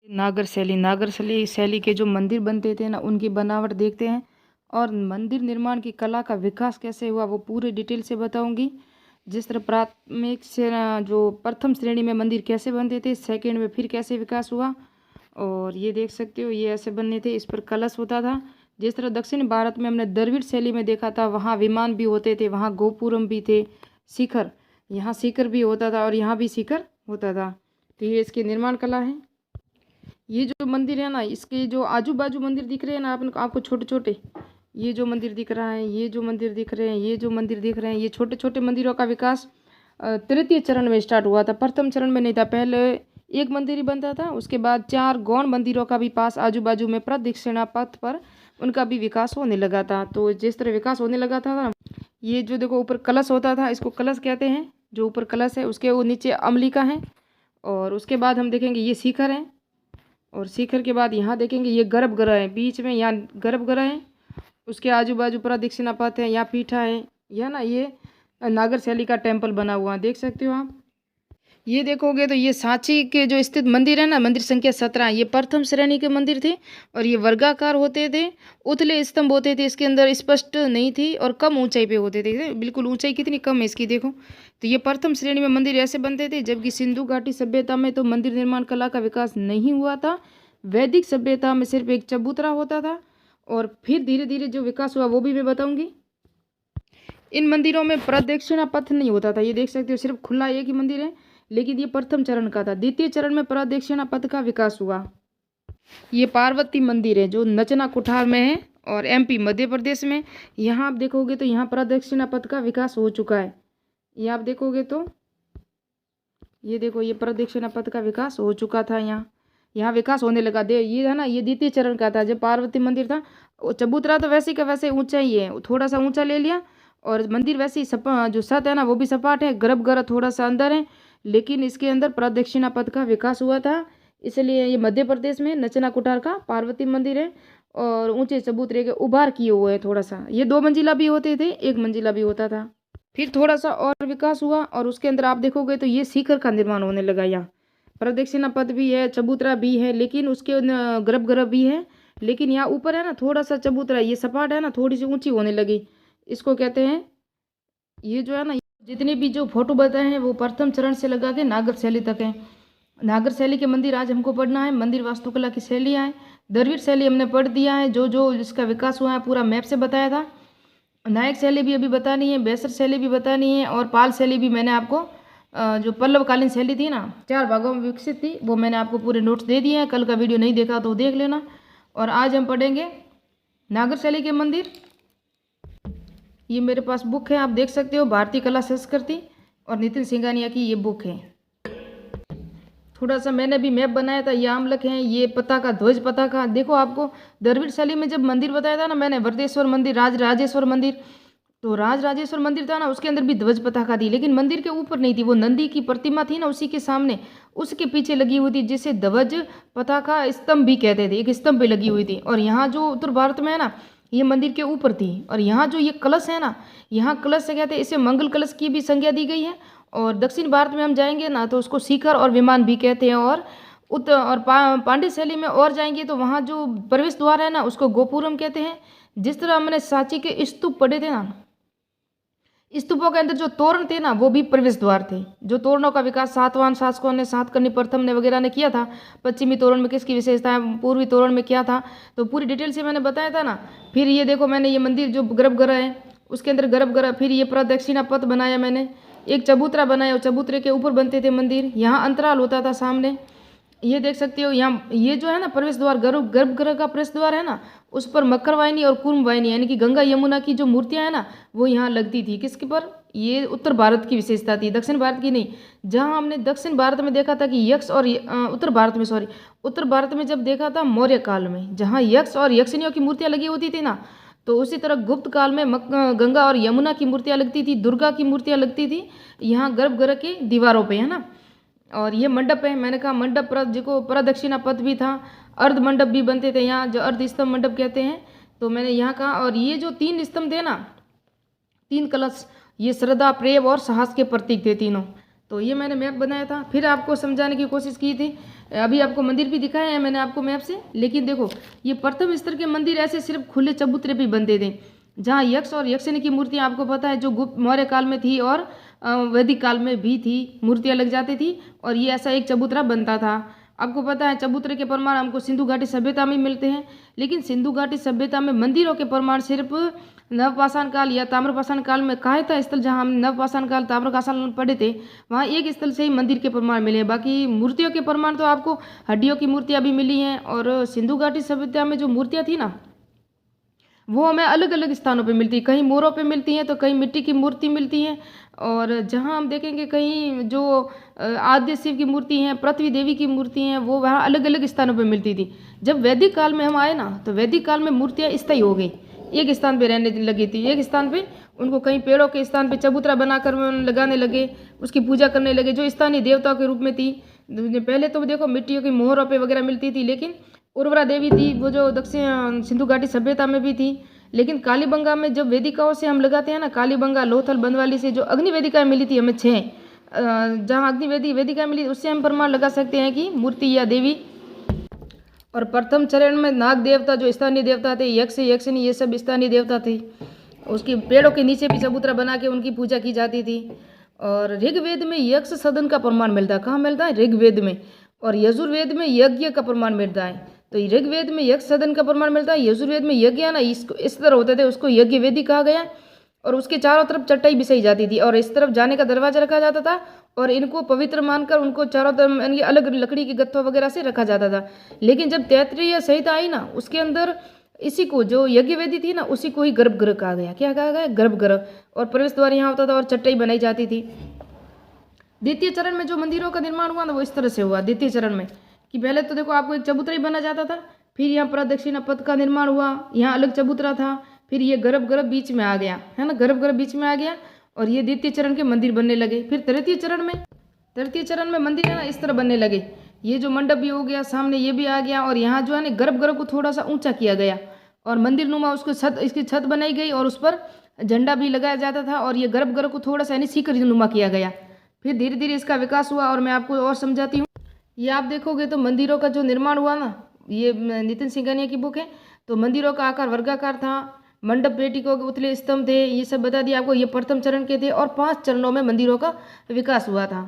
नागर शैली के जो मंदिर बनते थे ना, उनकी बनावट देखते हैं और मंदिर निर्माण की कला का विकास कैसे हुआ वो पूरी डिटेल से बताऊंगी। जिस तरह प्राथमिक से जो प्रथम श्रेणी में मंदिर कैसे बनते थे, सेकंड में फिर कैसे विकास हुआ। और ये देख सकते हो, ये ऐसे बनने थे, इस पर कलश होता था। जिस तरह दक्षिण भारत में हमने द्रविड़ शैली में देखा था, वहाँ विमान भी होते थे, वहाँ गोपुरम भी थे, शिखर, यहाँ शिखर भी होता था और यहाँ भी शिखर होता था। तो ये इसकी निर्माण कला है। ये जो मंदिर है ना, इसके जो आजू बाजू मंदिर दिख रहे हैं ना आपको छोटे छोटे, ये जो मंदिर दिख रहा है, ये जो मंदिर दिख रहे हैं, ये जो मंदिर दिख रहे हैं, ये छोटे छोटे मंदिरों का विकास तृतीय चरण में स्टार्ट हुआ था। प्रथम चरण में नहीं था, पहले एक मंदिर ही बनता था, उसके बाद 4 गौण मंदिरों का भी पास आजू बाजू में प्रदक्षिणा पथ पर उनका भी विकास होने लगा था। तो जिस तरह विकास होने लगा था ना, ये जो देखो ऊपर कलश होता था, इसको कलश कहते हैं। जो ऊपर कलश है उसके वो नीचे अमलिका है, और उसके बाद हम देखेंगे ये शिखर है, और शिखर के बाद यहाँ देखेंगे ये गर्भगृह है, बीच में यहाँ गर्भगृह है, उसके आजू बाजू प्रदक्षिणा पथ है, यहाँ पीठा है, यह ना ये नागर शैली का टेम्पल बना हुआ है, देख सकते हो आप। ये देखोगे तो ये सांची के जो स्थित मंदिर है ना, मंदिर संख्या 17, ये प्रथम श्रेणी के मंदिर थे और ये वर्गाकार होते थे, उथले स्तंभ होते थे, इसके अंदर स्पष्ट नहीं थी और कम ऊंचाई पे होते थे, बिल्कुल ऊंचाई कितनी कम है इसकी देखो। तो ये प्रथम श्रेणी में मंदिर ऐसे बनते थे। जबकि सिंधु घाटी सभ्यता में तो मंदिर निर्माण कला का विकास नहीं हुआ था, वैदिक सभ्यता में सिर्फ एक चबूतरा होता था, और फिर धीरे धीरे जो विकास हुआ वो भी मैं बताऊंगी। इन मंदिरों में प्रदक्षिणा पथ नहीं होता था, ये देख सकते हो, सिर्फ खुला एक ही मंदिर है, लेकिन ये प्रथम चरण का था। द्वितीय चरण में प्रदक्षिणा पथ का विकास हुआ। ये पार्वती मंदिर है जो नचना कुठार में है और एमपी मध्य प्रदेश में। यहाँ आप देखोगे तो यहाँ प्रदक्षिणा पथ का विकास हो चुका है। ये आप देखोगे तो ये देखो, ये प्रदक्षिणा पथ का विकास हो चुका था, यहाँ विकास होने लगा दे। ये है ना, ये द्वितीय चरण का था। जब पार्वती मंदिर था, चबूतरा तो वैसे का वैसे ऊंचा ही है, थोड़ा सा ऊंचा ले लिया, और मंदिर वैसे ही जो छत है ना वो भी सपाट है, गर्भगृह थोड़ा सा अंदर है, लेकिन इसके अंदर प्रदक्षिणा पथ का विकास हुआ था। इसलिए ये मध्य प्रदेश में नचना कुठार का पार्वती मंदिर है, और ऊंचे चबूतरे के उभार किए हुए हैं थोड़ा सा। ये 2 मंजिला भी होते थे, 1 मंजिला भी होता था। फिर थोड़ा सा और विकास हुआ, और उसके अंदर आप देखोगे तो ये शिखर का निर्माण होने लगा। यहाँ प्रदक्षिणा पथ भी है, चबूतरा भी है, लेकिन उसके गर्भगृह भी है, लेकिन यहाँ ऊपर है ना थोड़ा सा चबूतरा, ये सपाट है ना, थोड़ी सी ऊंची होने लगी, इसको कहते हैं। ये जो है ना, जितने भी जो फोटो बताए हैं वो प्रथम चरण से लगा के नागर शैली तक है। नागर शैली के मंदिर आज हमको पढ़ना है, मंदिर वास्तुकला की शैलियाँ हैं। द्रविड़ शैली हमने पढ़ दिया है, जो जो इसका विकास हुआ है पूरा मैप से बताया था। नायक शैली भी अभी बतानी है, बेसर शैली भी बतानी है, और पाल शैली भी मैंने आपको जो पल्लवकालीन शैली थी ना, 4 भागों में विकसित थी, वो मैंने आपको पूरे नोट्स दे दिए हैं। कल का वीडियो नहीं देखा तो देख लेना। और आज हम पढ़ेंगे नागर शैली के मंदिर। ये मेरे पास बुक है, आप देख सकते हो, भारतीय कला संस्कृति और नितिन सिंघानिया की ये बुक है। थोड़ा सा मैंने भी मैप बनाया था, ये आमलक है, ये पताका, ध्वज पताका। देखो आपको द्रविड़ शैली में जब मंदिर बताया था ना मैंने, वरदेश्वर मंदिर, राजराजेश्वर मंदिर, तो राजराजेश्वर मंदिर था ना, उसके अंदर भी ध्वज पताका थी, लेकिन मंदिर के ऊपर नहीं थी। वो नंदी की प्रतिमा थी ना, उसी के सामने, उसके पीछे लगी हुई थी, जिसे ध्वज पताका स्तंभ भी कहते थे, एक स्तंभ पे लगी हुई थी। और यहाँ जो उत्तर भारत में है ना, ये मंदिर के ऊपर थी। और यहाँ जो ये कलश है ना, यहाँ कलश से कहते हैं, इसे मंगल कलश की भी संज्ञा दी गई है। और दक्षिण भारत में हम जाएंगे ना तो उसको शिखर और विमान भी कहते हैं। और उत्तर और पांड्य शैली में और जाएंगे तो वहाँ जो प्रवेश द्वार है ना उसको गोपुरम कहते हैं। जिस तरह हमने सांची के स्तूप पढ़े थे ना, स्तूपों के अंदर जो तोरण थे ना वो भी प्रवेश द्वार थे। जो तोरणों का विकास सातवाहन शासकों ने, सातकर्णी प्रथम ने वगैरह ने किया था। पश्चिमी तोरण में किसकी विशेषता है, पूर्वी तोरण में क्या था, तो पूरी डिटेल से मैंने बताया था ना। फिर ये देखो, मैंने ये मंदिर जो गर्भगृह है उसके अंदर गर्भगृह, फिर ये प्रदक्षिणा पथ बनाया मैंने, एक चबूतरा बनाया और चबूतरे के ऊपर बनते थे मंदिर, यहाँ अंतराल होता था सामने। ये देख सकते हो, यहाँ ये जो है ना प्रवेश द्वार, गर्भगृह का प्रवेश द्वार है ना, उस पर मकर वाहिनी और कूर्म वाहिनी यानी कि गंगा यमुना की जो मूर्तियां है ना वो यहाँ लगती थी। किसके पर, ये उत्तर भारत की विशेषता थी, दक्षिण भारत की नहीं। जहाँ हमने दक्षिण भारत में देखा था कि यक्ष और उत्तर भारत में जब देखा था मौर्य काल में, जहाँ यक्ष और यक्षिनियों की मूर्तियाँ लगी होती थी ना, तो उसी तरह गुप्त काल में गंगा और यमुना की मूर्तियाँ लगती थी, दुर्गा की मूर्तियाँ लगती थी यहाँ गर्भगृह की दीवारों पे, है ना। और ये मंडप है, मैंने कहा मंडप जिसको प्रदक्षिणा पथ भी था, अर्ध मंडप भी बनते थे यहाँ, जो अर्ध स्तंभ मंडप कहते हैं, तो मैंने यहाँ कहा। और ये जो 3 स्तंभ थे ना, 3 कलश, ये श्रद्धा, प्रेम और साहस के प्रतीक थे तीनों। तो ये मैंने मैप बनाया था, फिर आपको समझाने की कोशिश की थी। अभी आपको मंदिर भी दिखाए हैं मैंने आपको मैप से। लेकिन देखो ये प्रथम स्तर के मंदिर ऐसे सिर्फ खुले चबूतरे पे बनते थे, जहाँ यक्ष और यक्षिणी की मूर्तियाँ आपको पता है जो गुप्त मौर्य काल में थी और वैदिक काल में भी थी, मूर्तियाँ लग जाती थी और ये ऐसा एक चबूतरा बनता था। आपको पता है चबूतरे के प्रमाण हमको सिंधु घाटी सभ्यता में मिलते हैं, लेकिन सिंधु घाटी सभ्यता में मंदिरों के प्रमाण सिर्फ नवपाषाण काल या ताम्रपाषाण काल में कहा था स्थल जहाँ हम नवपाषाण काल ताम्रपाषाण पढ़े थे, वहाँ एक स्थल से ही मंदिर के प्रमाण मिले। बाकी मूर्तियों के प्रमाण तो आपको हड्डियों की मूर्तियाँ भी मिली हैं, और सिंधु घाटी सभ्यता में जो मूर्तियाँ थी ना वो हमें अलग अलग स्थानों पे मिलती है, कहीं मोरों पे मिलती हैं तो कहीं मिट्टी की मूर्ति मिलती हैं। और जहाँ हम देखेंगे कहीं जो आद्य शिव की मूर्ति हैं, पृथ्वी देवी की मूर्ति हैं, वो वहाँ अलग अलग स्थानों पे मिलती थी। जब वैदिक काल में हम आए ना तो वैदिक काल में मूर्तियाँ स्थायी हो गई, एक स्थान पे रहने लगी थी, एक स्थान पे उनको कहीं पेड़ों के स्थान पे चबूतरा बनाकर लगाने लगे, उसकी पूजा करने लगे जो स्थानीय देवताओं के रूप में थी। पहले तो देखो मिट्टियों की मोहरों पे वगैरह मिलती थी, लेकिन उर्वरा देवी थी वो जो दक्षिण सिंधु घाटी सभ्यता में भी थी। लेकिन कालीबंगा में जब वेदिकाओं से हम लगाते हैं ना, कालीबंगा लोथल बंदवाली से जो अग्नि वेदिकाएं मिली थी हमें 6, जहाँ अग्नि वेदिकाएं मिली उससे हम प्रमाण लगा सकते हैं कि मूर्ति या देवी। और प्रथम चरण में नाग देवता जो स्थानीय देवता थे, यक्ष यक्षिणी ये सब स्थानीय देवता थे, उसकी पेड़ों के नीचे भी चबूतरा बना के उनकी पूजा की जाती थी। और ऋग्वेद में यक्ष सदन का प्रमाण मिलता है, कहाँ मिलता है? ऋग्वेद में। और यजुर्वेद में यज्ञ का प्रमाण मिलता है। तो ऋग्वेद में यक्ष सदन का प्रमाण मिलता है, यजुर्वेद में यज्ञ ना इस तरह होते थे, उसको यज्ञ वेदी कहा गया। और उसके चारों तरफ चटाई बिछाई जाती थी और इस तरफ जाने का दरवाजा रखा जाता था, और इनको पवित्र मानकर उनको चारों तरफ यानी अलग लकड़ी के गत्थों वगैरह से रखा जाता था। लेकिन जब तैत्तिरीय संहिता आई ना उसके अंदर इसी को जो यज्ञ वेदी थी ना उसी को ही गर्भगृह कहा गया। क्या कहा गया? गर्भगृह। और प्रवेश द्वार यहाँ होता था और चटाई बनाई जाती थी। द्वितीय चरण में जो मंदिरों का निर्माण हुआ ना वो इस तरह से हुआ। द्वितीय चरण में कि पहले तो देखो आपको एक चबूतरा ही बना जाता था, फिर यहाँ प्रदक्षिणा पथ का निर्माण हुआ, यहाँ अलग चबूतरा था, फिर ये गर्भगृह बीच में आ गया, है ना, गर्भगृह बीच में आ गया, और ये द्वितीय चरण के मंदिर बनने लगे। फिर तृतीय चरण में मंदिर है ना इस तरह बनने लगे, ये जो मंडप भी हो गया, सामने ये भी आ गया, और यहाँ जो है ना गर्भगृह को थोड़ा सा ऊंचा किया गया और मंदिर नुमा उसको इसकी छत बनाई गई और उस पर झंडा भी लगाया जाता था, और ये गर्भगृह को थोड़ा सा यानी शिखर नुमा किया गया। फिर धीरे धीरे इसका विकास हुआ, और मैं आपको और समझाती हूँ। ये आप देखोगे तो मंदिरों का जो निर्माण हुआ ना, ये नितिन सिंघानिया की बुक है, तो मंदिरों का आकार वर्गाकार था, मंडप पेटिकों के उतले स्तंभ थे, ये सब बता दिया आपको। ये प्रथम चरण के थे, और 5 चरणों में मंदिरों का विकास हुआ था।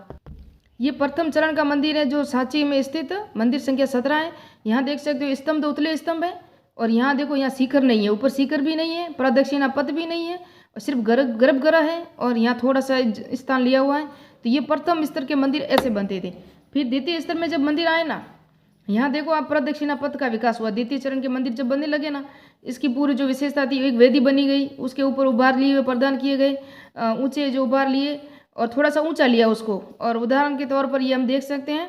ये प्रथम चरण का मंदिर है जो सांची में स्थित मंदिर संख्या 17 है। यहाँ देख सकते हो स्तंभ तो उतले स्तंभ है, और यहाँ देखो यहाँ शिखर नहीं है, ऊपर शिखर भी नहीं है, प्रदक्षिणा पथ भी नहीं है, और सिर्फ गर्भगृह है, और यहाँ थोड़ा सा स्थान लिया हुआ है। तो ये प्रथम स्तर के मंदिर ऐसे बनते थे। फिर द्वितीय स्तर में जब मंदिर आए ना, यहाँ देखो आप प्रदक्षिणा पथ का विकास हुआ। द्वितीय चरण के मंदिर जब बनने लगे ना, इसकी पूरी जो विशेषता थी, एक वेदी बनी गई, उसके ऊपर उभार लिए हुए प्रदान किए गए, ऊंचे जो उभार लिए और थोड़ा सा ऊंचा लिया उसको। और उदाहरण के तौर पर ये हम देख सकते हैं,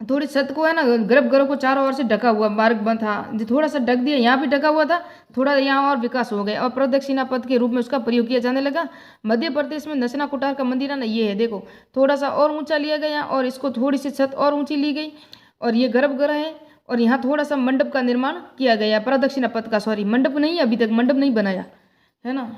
थोड़ी छत को है ना गर्भगृह को चारों ओर से ढका हुआ मार्ग बंद था, जो थोड़ा सा ढक दिया, यहाँ भी ढका हुआ था, थोड़ा यहाँ और विकास हो गया और प्रदक्षिणा पथ के रूप में उसका प्रयोग किया जाने लगा। मध्य प्रदेश में नचना कुटार का मंदिर है ना, ये है देखो, थोड़ा सा और ऊंचा लिया गया और इसको थोड़ी सी छत और ऊंची ली गई, और ये गर्भगृह है, और यहाँ थोड़ा सा मंडप का निर्माण किया गया, प्रदक्षिणा पथ का, सॉरी मंडप नहीं, अभी तक मंडप नहीं बनाया है ना।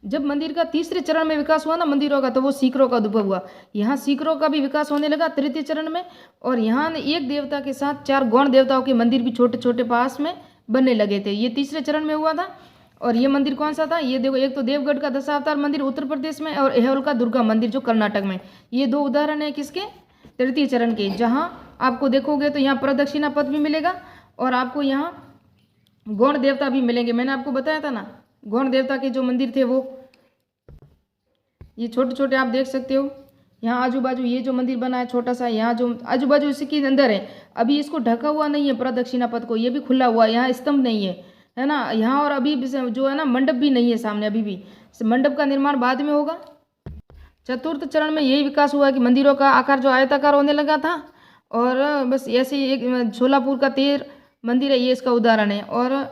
जब मंदिर का तीसरे चरण में विकास हुआ ना मंदिरों का, तो वो सीकरों का उद्भव हुआ। यहाँ सीकरों का भी विकास होने लगा तृतीय चरण में, और यहाँ एक देवता के साथ 4 गौण देवताओं के मंदिर भी छोटे छोटे पास में बनने लगे थे। ये तीसरे चरण में हुआ था। और ये मंदिर कौन सा था? ये देखो, एक तो देवगढ़ का दशावतार मंदिर उत्तर प्रदेश में, और एहोल का दुर्गा मंदिर जो कर्नाटक में। ये 2 उदाहरण है किसके? तृतीय चरण के। जहाँ आपको देखोगे तो यहाँ प्रदक्षिणा पथ भी मिलेगा, और आपको यहाँ गौण देवता भी मिलेंगे। मैंने आपको बताया था ना, गौण देवता के जो मंदिर थे वो ये छोटे छोटे आप देख सकते हो। यहाँ आजू बाजू ये जो मंदिर बना है छोटा सा, यहाँ जो आजू बाजू इसके अंदर है, अभी इसको ढका हुआ नहीं है प्रदक्षिणा पथ को, ये भी खुला हुआ है, यहाँ स्तंभ नहीं है ना यहाँ। और अभी जो है ना मंडप भी नहीं है सामने, अभी भी मंडप का निर्माण बाद में होगा। चतुर्थ चरण में यही विकास हुआ कि मंदिरों का आकार जो आयताकार होने लगा था, और बस ऐसे ही एक सोलापुर का 13 मंदिर है, ये इसका उदाहरण है। और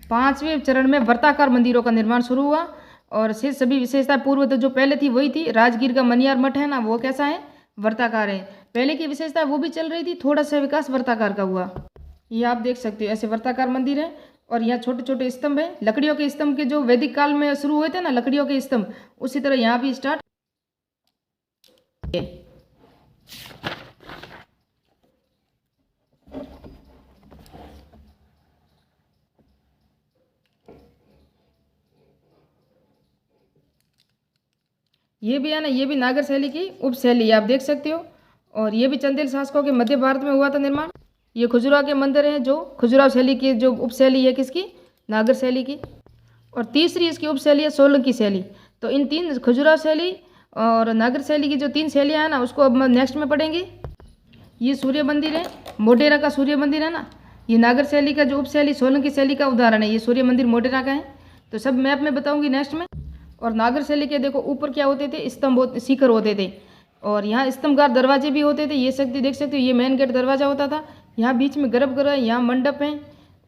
5वें चरण में वर्ताकार मंदिरों का निर्माण शुरू हुआ, और से सभी विशेषता पूर्व तो जो पहले थी वही थी। राजगीर का मनियार मठ है ना, वो कैसा है? वर्ताकार है। पहले की विशेषता वो भी चल रही थी, थोड़ा सा विकास वर्ताकार का हुआ। ये आप देख सकते हो, ऐसे वर्ताकार मंदिर है, और यहाँ छोटे छोटे स्तंभ है, लकड़ियों के स्तंभ के जो वैदिक काल में शुरू हुए थे ना, लकड़ियों के स्तंभ, उसी तरह यहाँ भी स्टार्ट ये भी है ना, ये भी नागर शैली की उपशैली आप देख सकते हो। और ये भी चंदेल शासकों के मध्य भारत में हुआ था निर्माण। ये खजुराहो के मंदिर हैं जो खजुराहो शैली की जो उपशैली है किसकी, नागर शैली की। और तीसरी इसकी उपशैली है सोलंकी शैली। तो इन तीन खजुराहो शैली और नागर शैली की जो तीन शैलियाँ हैं ना, उसको अब नेक्स्ट में पढ़ेंगे। ये सूर्य मंदिर है, मोटेरा का सूर्य मंदिर है ना, ये नागर शैली का जो उपशैली सोलंकी शैली का उदाहरण है। ये सूर्य मंदिर मोटेरा का है। तो सब मैप में बताऊंगी नेक्स्ट में। और नागर शैली के देखो ऊपर क्या होते थे, स्तंभ शिखर होते थे। और यहाँ स्तंभकार दरवाजे भी होते थे। ये शक्ति देख सकते हो, ये मेन गेट दरवाजा होता था। यहाँ बीच में गर्भगृह है, यहाँ मंडप है।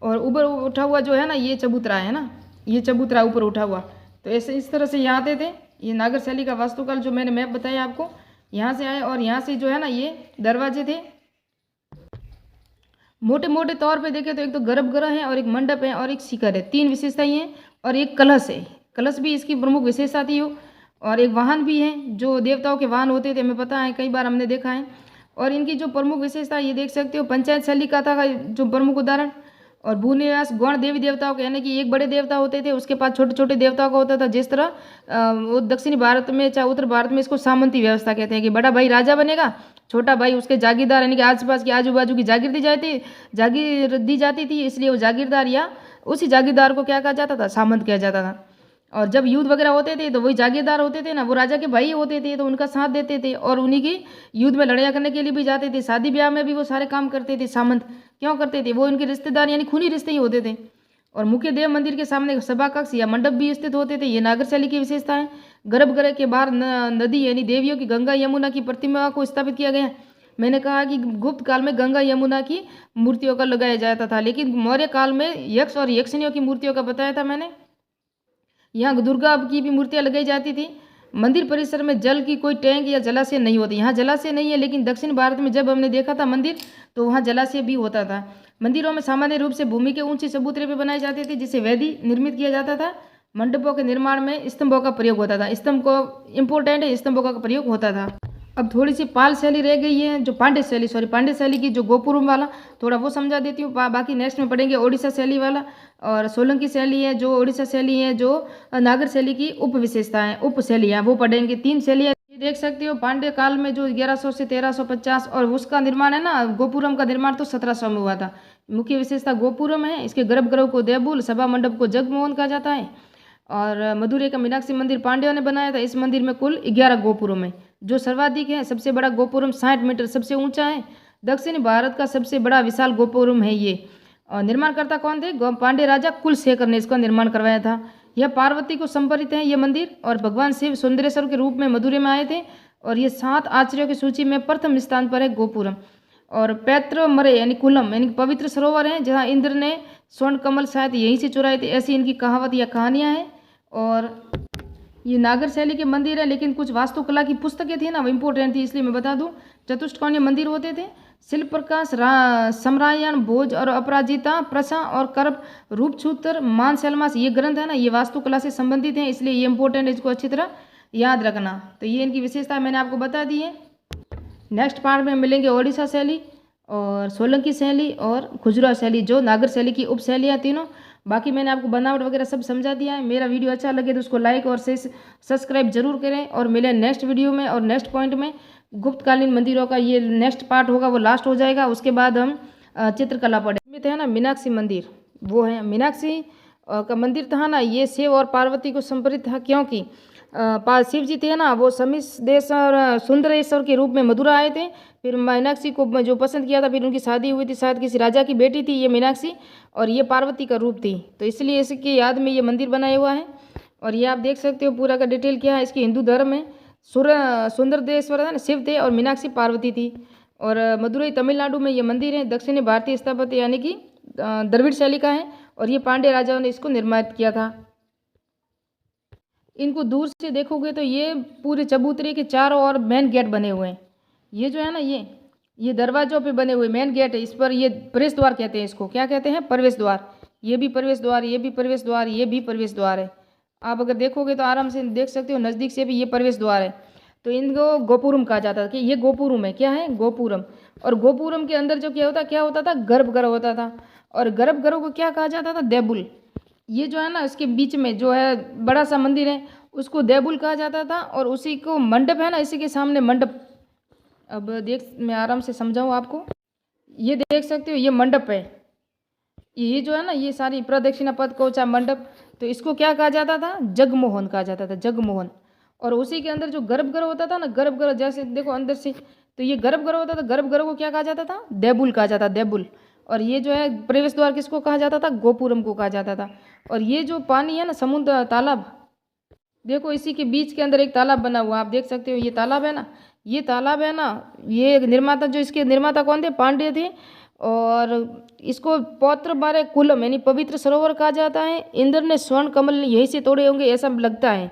और ऊपर उठा हुआ जो है ना, ये चबूतरा है ना, ये चबूतरा ऊपर उठा हुआ। तो ऐसे इस तरह से यहाँ आते थे। ये नागर शैली का वास्तुकाल जो मैंने मैप बताया आपको, यहाँ से आए। और यहाँ से जो है ना, ये दरवाजे थे। मोटे मोटे तौर पे देखें तो एक तो गर्भगृह है और एक मंडप है और एक शिखर है, तीन विशेषताएं हैं। और एक कलश है, कलश भी इसकी प्रमुख विशेषता थी हो। और एक वाहन भी है, जो देवताओं के वाहन होते थे, हमें पता है, कई बार हमने देखा है। और इनकी जो प्रमुख विशेषता ये देख सकते हो, पंचायत शैली का था जो प्रमुख उदाहरण। और भूनिवास गौण देवी देवताओं के, यानी कि एक बड़े देवता होते थे, उसके पास छोटे छोटे देवताओं का होता था। जिस तरह वो दक्षिणी भारत में चाहे उत्तर भारत में इसको सामंती व्यवस्था कहते हैं, कि बड़ा भाई राजा बनेगा, छोटा भाई उसके जागीरदार, यानी कि आसपास की आजू बाजू की जागीर दी जाती थी। इसलिए वो जागीरदार या उसी जागीरदार को क्या कहा जाता था, सामंत कहा जाता था। और जब युद्ध वगैरह होते थे तो वही जागीरदार होते थे ना, वो राजा के भाई होते थे, तो उनका साथ देते थे और उन्हीं की युद्ध में लड़ाई करने के लिए भी जाते थे। शादी ब्याह में भी वो सारे काम करते थे। सामंत क्यों करते थे, वो उनके रिश्तेदार यानी खूनी रिश्ते ही होते थे। और मुख्य देव मंदिर के सामने सभा कक्ष या मंडप भी स्थित होते थे। ये नागर शैली की विशेषता है। गर्भगृह के बाहर नदी यानी देवियों की गंगा यमुना की प्रतिमा को स्थापित किया गया। मैंने कहा कि गुप्त काल में गंगा यमुना की मूर्तियों का लगाया जाता था, लेकिन मौर्य काल में यक्ष और यक्षिणियों की मूर्तियों का बताया था मैंने। यहाँ दुर्गा की भी मूर्तियाँ लगाई जाती थी। मंदिर परिसर में जल की कोई टैंक या जलाशय नहीं होती। यहाँ जलाशय नहीं है, लेकिन दक्षिण भारत में जब हमने देखा था मंदिर, तो वहाँ जलाशय भी होता था। मंदिरों में सामान्य रूप से भूमि के ऊंचे चबूतरे पे बनाए जाते थे, जिसे वेदी निर्मित किया जाता था। मंडपों के निर्माण में स्तंभों का प्रयोग होता था। स्तंभ को इम्पोर्टेंट है, स्तंभों का प्रयोग होता था। अब थोड़ी सी पाल शैली रह गई है, जो पांड्य शैली की जो गोपुरम वाला, थोड़ा वो समझा देती हूँ। बाकी नेक्स्ट में पढ़ेंगे ओडिशा शैली वाला। और सोलंकी शैली है जो ओडिशा शैली है, जो नागर शैली की उप विशेषताएं उप शैलियाँ वो पढ़ेंगे। तीन शैलियाँ ये देख सकते हो। पांड्य काल में जो 1100 से 1350, और उसका निर्माण है ना, गोपुरम का निर्माण तो 1700 में हुआ था। मुख्य विशेषता गोपुरम है। इसके गर्भगृह को देवबुल, सभा मंडप को जगमोहन कहा जाता है। और मदुरै का मीनाक्षी मंदिर पांड्यों ने बनाया था। इस मंदिर में कुल 11 गोपुरम है। जो सर्वाधिक है, सबसे बड़ा गोपुरम 60 मीटर सबसे ऊंचा है। दक्षिण भारत का सबसे बड़ा विशाल गोपुरम है ये। और निर्माणकर्ता कौन थे, पांड्य राजा कुलशेखर ने इसका निर्माण करवाया था। यह पार्वती को समर्पित है ये मंदिर। और भगवान शिव सुंदरेश्वर के रूप में मदुरै में आए थे। और ये 7 आचार्यों की सूची में प्रथम स्थान पर है गोपुरम। और पैत्र मरे यानी कुलम यानी पवित्र सरोवर है, जहाँ इंद्र ने स्वर्ण कमल शायद यहीं से चुराए थे, ऐसी इनकी कहावत या कहानियाँ हैं। और ये नागर शैली के मंदिर है, लेकिन कुछ वास्तुकला की पुस्तकें थी ना, वो इम्पोर्टेंट थी, इसलिए मैं बता दूं। चतुष्कोणीय मंदिर होते थे। शिल्प प्रकाश सम्रायण भोज और अपराजिता प्रसा और करप रूपसूत्र मान सलमास, ये ग्रंथ है ना, ये वास्तुकला से संबंधित हैं, इसलिए ये इंपॉर्टेंट है, इसको अच्छी तरह याद रखना। तो ये इनकी विशेषता मैंने आपको बता दी है। नेक्स्ट पार्ट में मिलेंगे ओडिशा शैली और सोलंकी शैली और खजुराहो शैली, जो नागर शैली की उपशैलियाँ तीनों। बाकी मैंने आपको बनावट वगैरह सब समझा दिया है। मेरा वीडियो अच्छा लगे तो उसको लाइक और सब्सक्राइब जरूर करें। और मिले नेक्स्ट वीडियो में और नेक्स्ट पॉइंट में। गुप्तकालीन मंदिरों का ये नेक्स्ट पार्ट होगा, वो लास्ट हो जाएगा। उसके बाद हम चित्रकला पढ़ेंगे। तो है ना मीनाक्षी मंदिर, वो है मीनाक्षी का मंदिर था ना, ये शिव और पार्वती को समर्पित था, क्योंकि शिव जी थे ना, वो समिस देश और सुंदरेश्वर के रूप में मदुरा आए थे। फिर मीनाक्षी को जो पसंद किया था, फिर उनकी शादी हुई थी, शायद किसी राजा की बेटी थी ये मीनाक्षी, और ये पार्वती का रूप थी, तो इसलिए इसकी याद में ये मंदिर बनाया हुआ है। और ये आप देख सकते हो पूरा का डिटेल क्या है। इसकी हिंदू धर्म में सुंदरदेश्वर है ना, शिव थे और मीनाक्षी पार्वती थी। और मदुरई तमिलनाडु में ये मंदिर है। दक्षिणी भारतीय स्थापत्य यानी कि द्रविड़ शैली का है। और ये पांड्य राजाओं ने इसको निर्मित किया था। इनको दूर से देखोगे तो ये पूरे चबूतरे के चारों ओर मेन गेट बने हुए हैं। ये जो है ना, ये दरवाजों पे बने हुए मेन गेट है। इस पर ये प्रवेश द्वार कहते हैं, इसको क्या कहते हैं, प्रवेश द्वार। ये भी प्रवेश द्वार, ये भी प्रवेश द्वार, ये भी प्रवेश द्वार है। आप अगर देखोगे तो आराम से देख सकते हो, नज़दीक से भी ये प्रवेश द्वार है। तो इनको गोपुरम कहा जाता था कि ये गोपुरम है। क्या है? गोपुरम। और गोपुरम के अंदर जो क्या होता था? गर्भगृह होता था। और गर्भगृह को क्या कहा जाता था? देवुल। ये जो है ना, इसके बीच में जो है बड़ा सा मंदिर है, उसको देवुल कहा जाता था। और उसी को मंडप है ना, इसी के सामने मंडप। अब देख, मैं आराम से समझाऊँ आपको। ये देख सकते हो, ये मंडप है। ये जो है ना, ये सारी प्रदक्षिणा पथ को चाहे मंडप, तो इसको क्या कहा जाता था? जगमोहन कहा जाता था, जगमोहन। और उसी के अंदर जो गर्भगृह होता था ना, गर्भगृह जैसे देखो अंदर से, तो ये गर्भगृह होता था। गर्भगृह को क्या कहा जाता था? देवुल कहा जाता, देवुल। और ये जो है प्रवेश द्वार किसको कहा जाता था? गोपुरम को कहा जाता था। और ये जो पानी है ना, समुद्र तालाब, देखो इसी के बीच के अंदर एक तालाब बना हुआ, आप देख सकते हो। ये तालाब है ना, ये तालाब है ना, ये निर्माता, जो इसके निर्माता कौन थे? पांड्य थे। और इसको पौत्र बारे कुलम यानी पवित्र सरोवर कहा जाता है। इंद्र ने स्वर्ण कमल यहीं से तोड़े होंगे, ऐसा लगता है,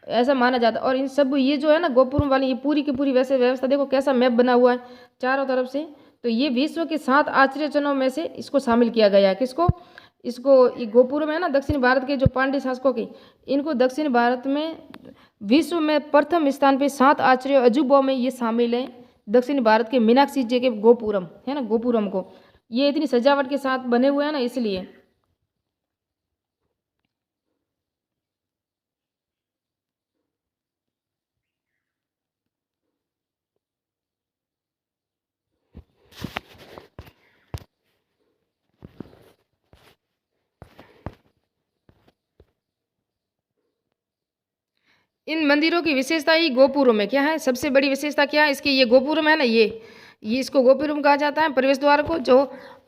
ऐसा माना जाता है। और इन सब ये जो है ना, गोपुरम वाली ये पूरी की पूरी वैसे व्यवस्था, देखो कैसा मैप बना हुआ है चारों तरफ से। तो ये विश्व के 7 आश्चर्यचनों में से इसको शामिल किया गया है। किसको? इसको। ये गोपुरम है ना, दक्षिण भारत के जो पांड्य शासकों के, इनको दक्षिण भारत में विश्व में प्रथम स्थान पे 7 आश्चर्य अजूबों में ये शामिल है। दक्षिण भारत के मीनाक्षी जी के गोपुरम है ना, गोपुरम को, ये इतनी सजावट के साथ बने हुए हैं ना, इसलिए। इन मंदिरों की विशेषता ही गोपुरम में क्या है? सबसे बड़ी विशेषता क्या है इसकी? ये गोपुरम है ना, ये इसको गोपुरम कहा जाता है, प्रवेश द्वार को जो।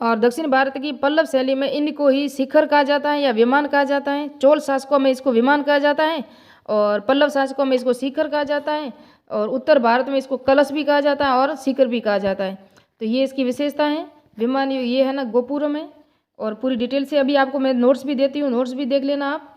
और दक्षिण भारत की पल्लव शैली में इनको ही शिखर कहा जाता है या विमान कहा जाता है। चोल शासकों में इसको विमान कहा जाता है, और पल्लव शासकों में इसको शिखर कहा जाता है। और उत्तर भारत में इसको कलश भी कहा जाता है और शिखर भी कहा जाता है। तो ये इसकी विशेषता है। विमान ये है ना, गोपुरम है। और पूरी डिटेल से अभी आपको मैं नोट्स भी देती हूँ, नोट्स भी देख लेना आप।